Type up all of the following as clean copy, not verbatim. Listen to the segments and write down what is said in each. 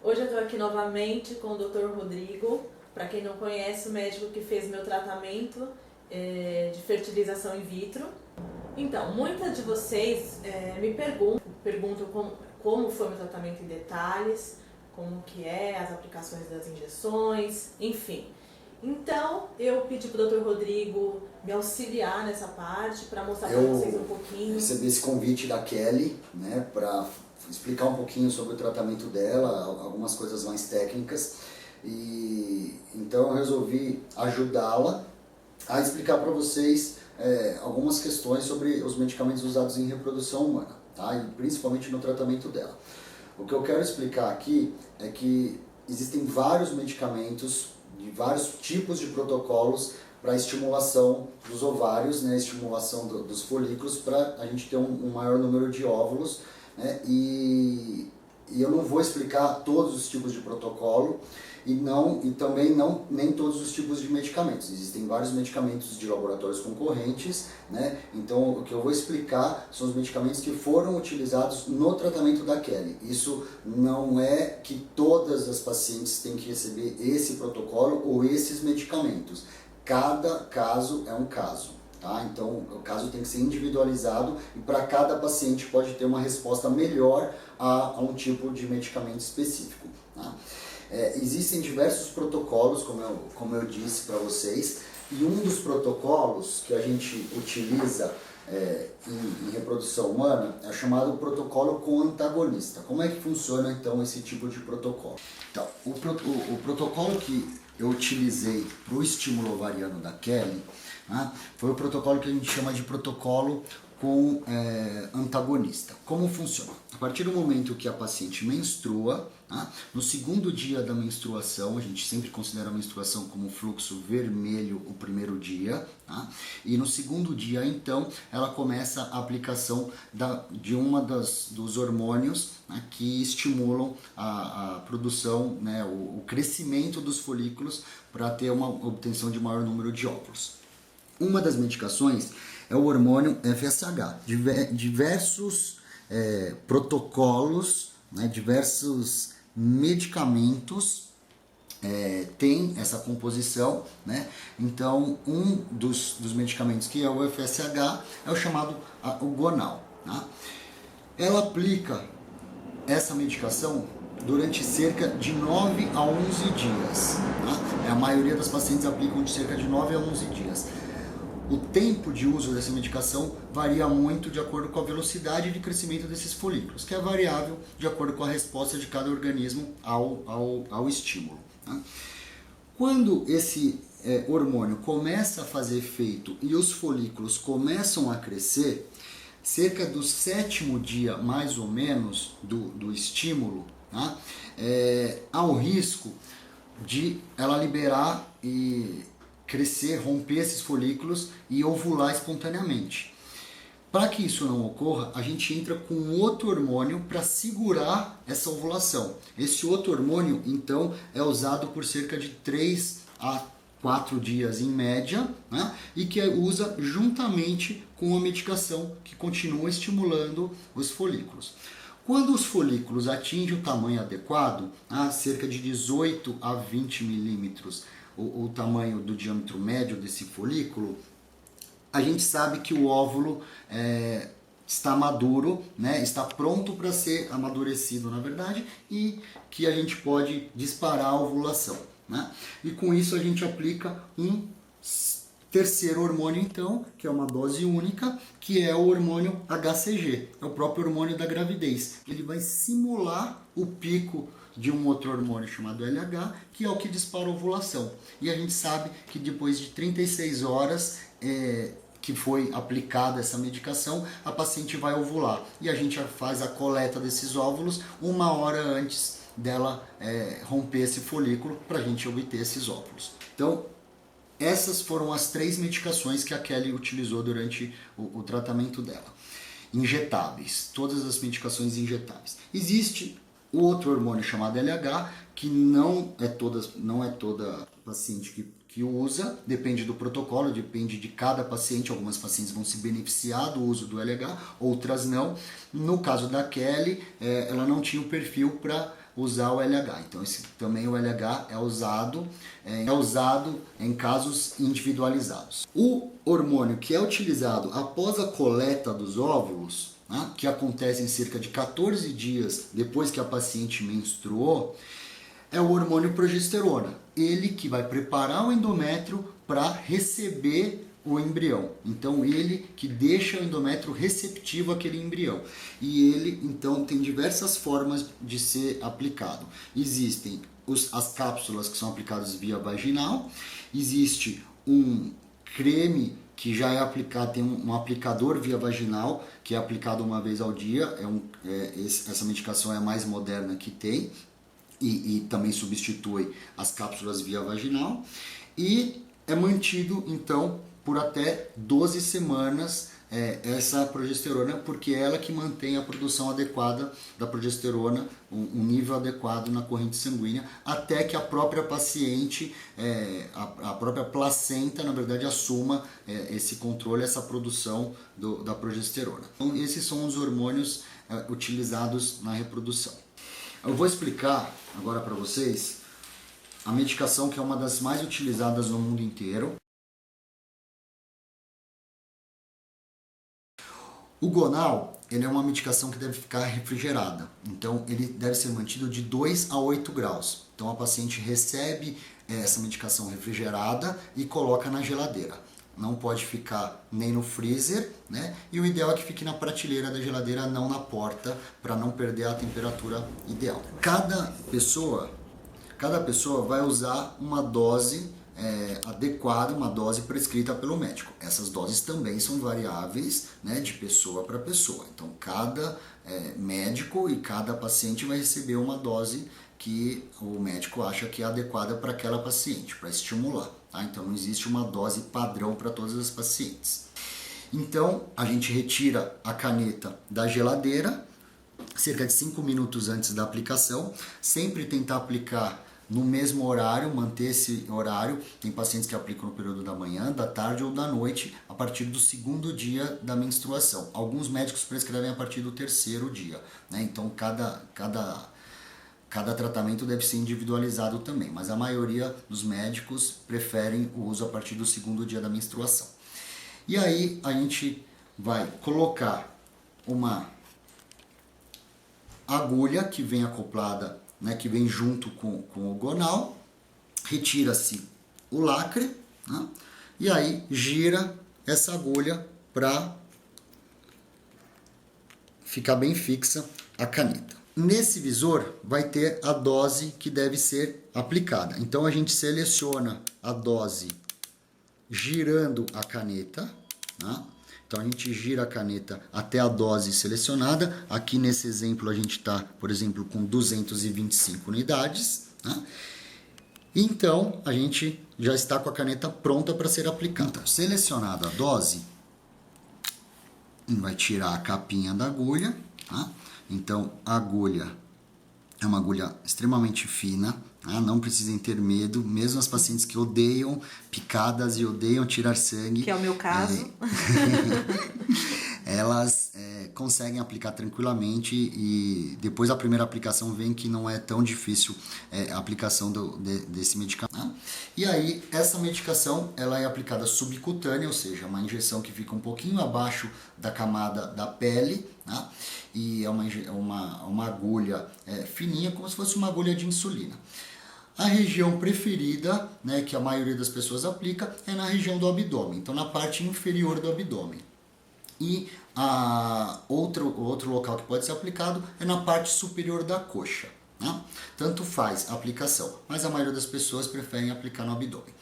Hoje eu estou aqui novamente com o Dr. Rodrigo. Para quem não conhece, o médico que fez meu tratamento de fertilização in vitro. Então, muitas de vocês me perguntam como foi meu tratamento em detalhes, como que é, as aplicações das injeções, enfim. Então, eu pedi para o Dr. Rodrigo me auxiliar nessa parte, para mostrar para vocês um pouquinho. Eu recebi esse convite da Kelly, né, para explicar um pouquinho sobre o tratamento dela, algumas coisas mais técnicas. E então eu resolvi ajudá-la a explicar para vocês algumas questões sobre os medicamentos usados em reprodução humana, tá? E principalmente no tratamento dela. O que eu quero explicar aqui é que existem vários medicamentos de vários tipos de protocolos para estimulação dos ovários, né, estimulação dos folículos, para a gente ter um maior número de óvulos, né, e eu não vou explicar todos os tipos de protocolo e também nem todos os tipos de medicamentos. Existem vários medicamentos de laboratórios concorrentes, né, então o que eu vou explicar são os medicamentos que foram utilizados no tratamento da Kelly. Isso não é que todas as pacientes têm que receber esse protocolo ou esses medicamentos. Cada caso é um caso, tá? Então o caso tem que ser individualizado e para cada paciente pode ter uma resposta melhor a um tipo de medicamento específico, tá? Existem diversos protocolos, como eu disse para vocês, e um dos protocolos que a gente utiliza em reprodução humana é chamado protocolo com antagonista. Como é que funciona então esse tipo de protocolo? Então, o protocolo que eu utilizei para o estímulo ovariano da Kelly, né, foi o protocolo que a gente chama de protocolo com antagonista. Como funciona? A partir do momento que a paciente menstrua, tá, no segundo dia da menstruação, a gente sempre considera a menstruação como fluxo vermelho o primeiro dia, tá, e no segundo dia, então, ela começa a aplicação de dos hormônios, né, que estimulam a produção, né, o crescimento dos folículos para ter uma obtenção de maior número de óvulos. Uma das medicações é o hormônio FSH. Diversos protocolos, né, diversos medicamentos tem essa composição, né? Então, um dos medicamentos que é o FSH é o chamado o Gonal, tá? Ela aplica essa medicação durante cerca de 9 a 11 dias. Tá? A maioria das pacientes aplicam de cerca de 9 a 11 dias. O tempo de uso dessa medicação varia muito de acordo com a velocidade de crescimento desses folículos, que é variável de acordo com a resposta de cada organismo ao estímulo. Tá? Quando esse hormônio começa a fazer efeito e os folículos começam a crescer, cerca do 7º dia, mais ou menos, do estímulo, tá? Há o risco de ela liberar e crescer, romper esses folículos e ovular espontaneamente. Para que isso não ocorra, a gente entra com outro hormônio para segurar essa ovulação. Esse outro hormônio, então, é usado por cerca de 3 a 4 dias em média, né? E que usa juntamente com a medicação que continua estimulando os folículos. Quando os folículos atingem o tamanho adequado, cerca de 18 a 20 milímetros, o tamanho do diâmetro médio desse folículo, a gente sabe que o óvulo está maduro, né? Está pronto para ser amadurecido, na verdade, e que a gente pode disparar a ovulação, né? E com isso a gente aplica um terceiro hormônio, então, que é uma dose única, que é o hormônio HCG, é o próprio hormônio da gravidez. Ele vai simular o pico de um outro hormônio chamado LH, que é o que dispara a ovulação. E a gente sabe que depois de 36 horas que foi aplicada essa medicação, a paciente vai ovular. E a gente faz a coleta desses óvulos 1 hora antes dela romper esse folículo para a gente obter esses óvulos. Então, essas foram as 3 medicações que a Kelly utilizou durante o tratamento dela. Injetáveis, todas as medicações injetáveis. Existe o outro hormônio chamado LH, que não é toda paciente que usa, depende do protocolo, depende de cada paciente. Algumas pacientes vão se beneficiar do uso do LH, outras não. No caso da Kelly, ela não tinha o perfil para usar o LH. Então esse também o LH é usado em casos individualizados. O hormônio que é utilizado após a coleta dos óvulos, né, que acontece em cerca de 14 dias depois que a paciente menstruou, é o hormônio progesterona. Ele que vai preparar o endométrio para receber o embrião. Então ele que deixa o endométrio receptivo àquele embrião. E ele então tem diversas formas de ser aplicado. Existem as cápsulas que são aplicadas via vaginal, existe um creme que já é aplicado, tem um aplicador via vaginal que é aplicado uma vez ao dia. Essa medicação é a mais moderna que tem. E também substitui as cápsulas via vaginal, e é mantido então por até 12 semanas essa progesterona, porque é ela que mantém a produção adequada da progesterona, um nível adequado na corrente sanguínea, até que a própria paciente, a própria placenta, na verdade, assuma esse controle, essa produção da progesterona. Então esses são os hormônios utilizados na reprodução. Eu vou explicar agora para vocês a medicação que é uma das mais utilizadas no mundo inteiro. O Gonal, ele é uma medicação que deve ficar refrigerada. Então, ele deve ser mantido de 2 a 8 graus. Então, a paciente recebe essa medicação refrigerada e coloca na geladeira. Não pode ficar nem no freezer, né? E o ideal é que fique na prateleira da geladeira, não na porta, para não perder a temperatura ideal. Cada pessoa vai usar uma dose adequada, uma dose prescrita pelo médico. Essas doses também são variáveis, né, de pessoa para pessoa. Então, cada médico e cada paciente vai receber uma dose que o médico acha que é adequada para aquela paciente, para estimular. Tá? Então não existe uma dose padrão para todas as pacientes. Então a gente retira a caneta da geladeira, cerca de 5 minutos antes da aplicação, sempre tentar aplicar no mesmo horário, manter esse horário. Tem pacientes que aplicam no período da manhã, da tarde ou da noite, a partir do 2º dia da menstruação. Alguns médicos prescrevem a partir do 3º dia, né? Então cada tratamento deve ser individualizado também, mas a maioria dos médicos preferem o uso a partir do 2º dia da menstruação. E aí a gente vai colocar uma agulha que vem acoplada, né, que vem junto com o gonal, retira-se o lacre, né, e aí gira essa agulha para ficar bem fixa a caneta. Nesse visor vai ter a dose que deve ser aplicada. Então a gente seleciona a dose girando a caneta, né? Então a gente gira a caneta até a dose selecionada. Aqui nesse exemplo a gente está, por exemplo, com 225 unidades, né? Então a gente já está com a caneta pronta para ser aplicada. Então, selecionada a dose, vai tirar a capinha da agulha, tá? Então, a agulha é uma agulha extremamente fina, tá? Não precisem ter medo, mesmo as pacientes que odeiam picadas e odeiam tirar sangue. Que é o meu caso. Elas conseguem aplicar tranquilamente e depois da primeira aplicação vem que não é tão difícil a aplicação desse medicamento. Né? E aí, essa medicação ela é aplicada subcutânea, ou seja, uma injeção que fica um pouquinho abaixo da camada da pele, né? E é uma agulha fininha, como se fosse uma agulha de insulina. A região preferida, né, que a maioria das pessoas aplica, é na região do abdômen, então na parte inferior do abdômen. E outro local que pode ser aplicado é na parte superior da coxa. Né? Tanto faz a aplicação, mas a maioria das pessoas preferem aplicar no abdômen.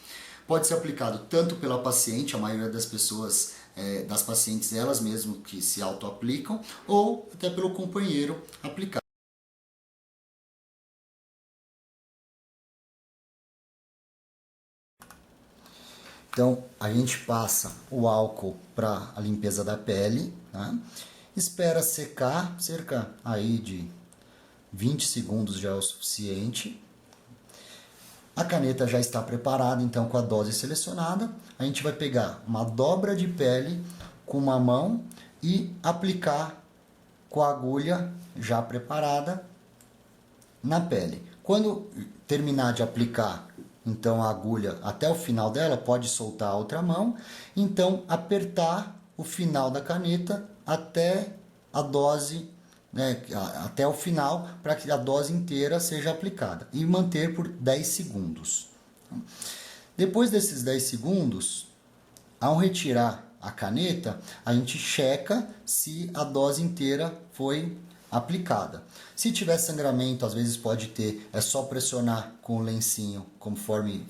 Pode ser aplicado tanto pela paciente, a maioria das pessoas, das pacientes elas mesmas que se auto-aplicam, ou até pelo companheiro aplicar. Então, a gente passa o álcool para a limpeza da pele, tá? Espera secar, cerca aí de 20 segundos já é o suficiente. A caneta já está preparada, então com a dose selecionada, a gente vai pegar uma dobra de pele com uma mão e aplicar com a agulha já preparada na pele. Quando terminar de aplicar então a agulha até o final dela, pode soltar a outra mão, então apertar o final da caneta até a dose, né, até o final, para que a dose inteira seja aplicada e manter por 10 segundos. Depois desses 10 segundos, ao retirar a caneta, a gente checa se a dose inteira foi aplicada. Se tiver sangramento, às vezes pode ter, é só pressionar com o lencinho, conforme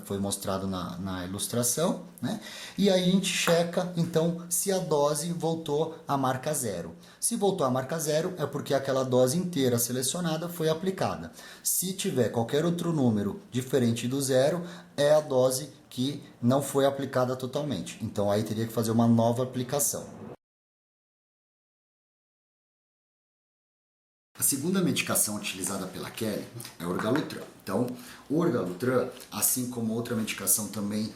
foi mostrado na ilustração, né? E aí a gente checa, então, se a dose voltou à marca zero. Se voltou à marca zero, é porque aquela dose inteira selecionada foi aplicada. Se tiver qualquer outro número diferente do zero, é a dose que não foi aplicada totalmente. Então aí teria que fazer uma nova aplicação. A segunda medicação utilizada pela Kelly é o Orgalutran. Então, o Orgalutran, assim como outra medicação também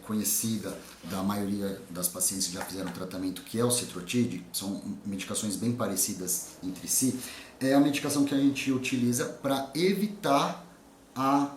conhecida da maioria das pacientes que já fizeram tratamento, que é o Cetrotide, são medicações bem parecidas entre si, é a medicação que a gente utiliza para evitar a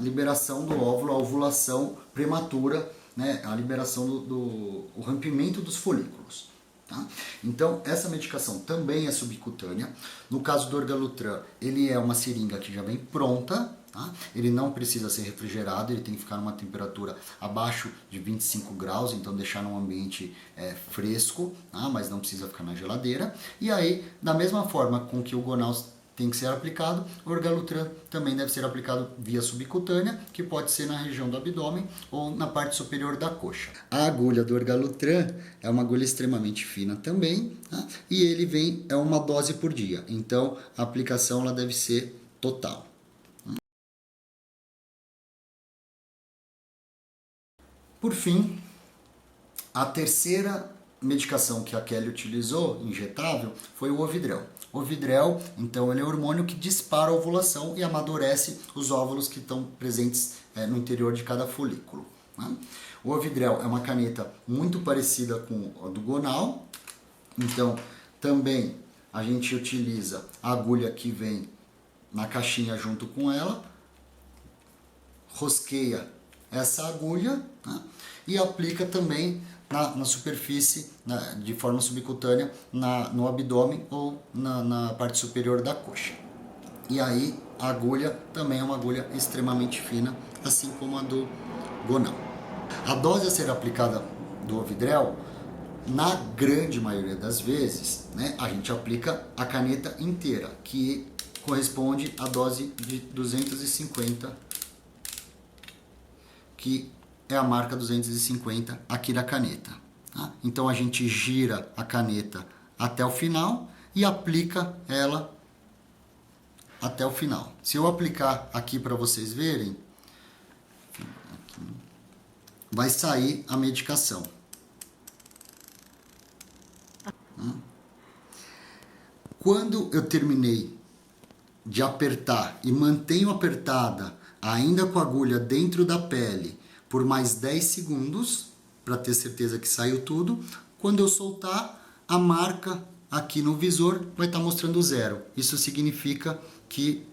liberação do óvulo, a ovulação prematura, né, a liberação o rompimento dos folículos. Tá? Então, essa medicação também é subcutânea. No caso do Orgalutran, ele é uma seringa que já vem pronta. Tá? Ele não precisa ser refrigerado, ele tem que ficar numa temperatura abaixo de 25 graus, então deixar num ambiente fresco, tá? Mas não precisa ficar na geladeira. E aí, da mesma forma com que o Gonal tem que ser aplicado, o Orgalutran também deve ser aplicado via subcutânea, que pode ser na região do abdômen ou na parte superior da coxa. A agulha do Orgalutran é uma agulha extremamente fina também, tá? E ele é uma dose por dia, então a aplicação ela deve ser total. Por fim, a terceira medicação que a Kelly utilizou, injetável, foi o Ovidrel. O Ovidrel, então, ele é um hormônio que dispara a ovulação e amadurece os óvulos que estão presentes no interior de cada folículo. Né? O Ovidrel é uma caneta muito parecida com a do Gonal, então também a gente utiliza a agulha que vem na caixinha junto com ela, rosqueia essa agulha, né? E aplica também na superfície, de forma subcutânea, no abdômen ou na parte superior da coxa. E aí a agulha também é uma agulha extremamente fina, assim como a do Gonal. A dose a ser aplicada do Ovidrel, na grande maioria das vezes, né, a gente aplica a caneta inteira, que corresponde à dose de 250, que é a marca 250 aqui da caneta. Tá? Então a gente gira a caneta até o final e aplica ela até o final. Se eu aplicar aqui para vocês verem, vai sair a medicação. Quando eu terminei de apertar e mantenho apertada, ainda com a agulha dentro da pele, por mais 10 segundos, para ter certeza que saiu tudo. Quando eu soltar, a marca aqui no visor vai estar mostrando zero. Isso significa que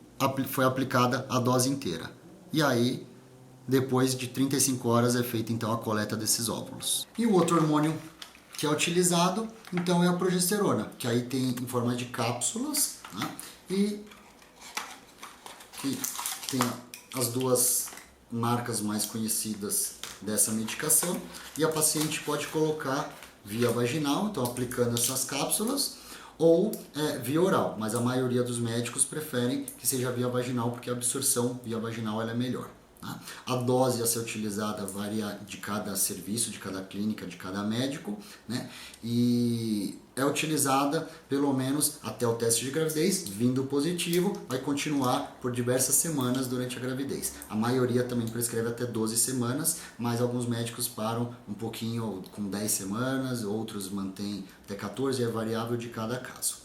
foi aplicada a dose inteira. E aí, depois de 35 horas, é feita então a coleta desses óvulos. E o outro hormônio que é utilizado, então, é a progesterona, que aí tem em forma de cápsulas, né? E que tem as duas marcas mais conhecidas dessa medicação, e a paciente pode colocar via vaginal, então aplicando essas cápsulas, ou via oral, mas a maioria dos médicos preferem que seja via vaginal, porque a absorção via vaginal ela é melhor. Tá? A dose a ser utilizada varia de cada serviço, de cada clínica, de cada médico, né? E é utilizada pelo menos até o teste de gravidez, vindo positivo, vai continuar por diversas semanas durante a gravidez. A maioria também prescreve até 12 semanas, mas alguns médicos param um pouquinho com 10 semanas, outros mantêm até 14, é variável de cada caso.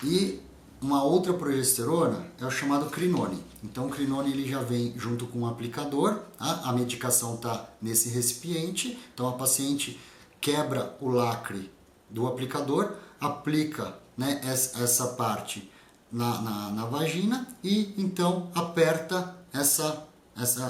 E uma outra progesterona é o chamado Crinone. Então o Crinone ele já vem junto com o aplicador, tá? A medicação está nesse recipiente, então a paciente quebra o lacre do aplicador, aplica né, essa parte na vagina e então aperta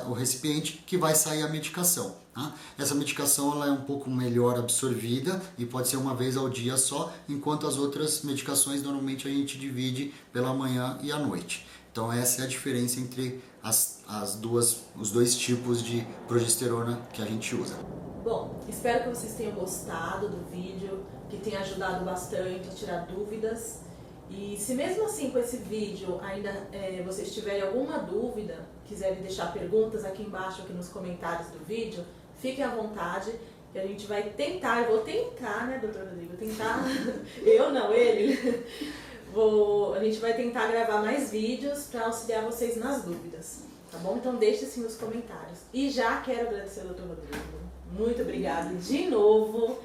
o recipiente que vai sair a medicação. Tá? Essa medicação ela é um pouco melhor absorvida e pode ser uma vez ao dia só, enquanto as outras medicações normalmente a gente divide pela manhã e à noite. Então essa é a diferença entre os dois tipos de progesterona que a gente usa. Bom, espero que vocês tenham gostado do vídeo, que tenha ajudado bastante a tirar dúvidas. E se mesmo assim com esse vídeo ainda vocês tiverem alguma dúvida, quiserem deixar perguntas aqui embaixo, aqui nos comentários do vídeo, fiquem à vontade, que a gente vai tentar, eu vou tentar, né, doutor Rodrigo, tentar, eu não, ele, a gente vai tentar gravar mais vídeos para auxiliar vocês nas dúvidas, tá bom? Então deixe assim nos comentários. E já quero agradecer ao doutor Rodrigo, muito obrigada de novo,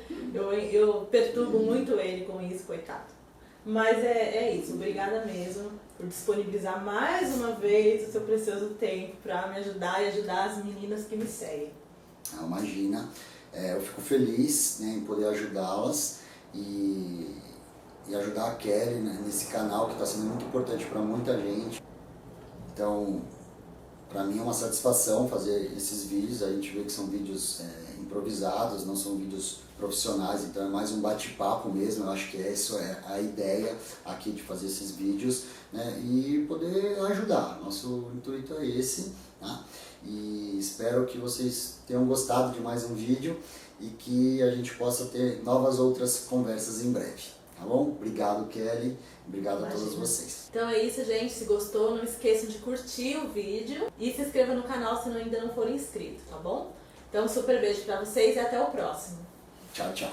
eu perturbo muito ele com isso, coitado. Mas é isso, obrigada mesmo por disponibilizar mais uma vez o seu precioso tempo para me ajudar e ajudar as meninas que me seguem. Imagina, eu fico feliz, né, em poder ajudá-las e ajudar a Kelly, né, nesse canal que está sendo muito importante para muita gente. Então, para mim é uma satisfação fazer esses vídeos. A gente vê que são vídeos improvisados, não são vídeos profissionais, então é mais um bate-papo mesmo. Eu acho que essa é a ideia aqui de fazer esses vídeos, né, e poder ajudar. Nosso intuito é esse, tá? E espero que vocês tenham gostado de mais um vídeo e que a gente possa ter novas outras conversas em breve, tá bom? Obrigado, Kelly. Obrigado a todos vocês. Então é isso, gente. Se gostou, não esqueçam de curtir o vídeo e se inscreva no canal se ainda não for inscrito, tá bom? Então, um super beijo pra vocês e até o próximo. Tchau, tchau.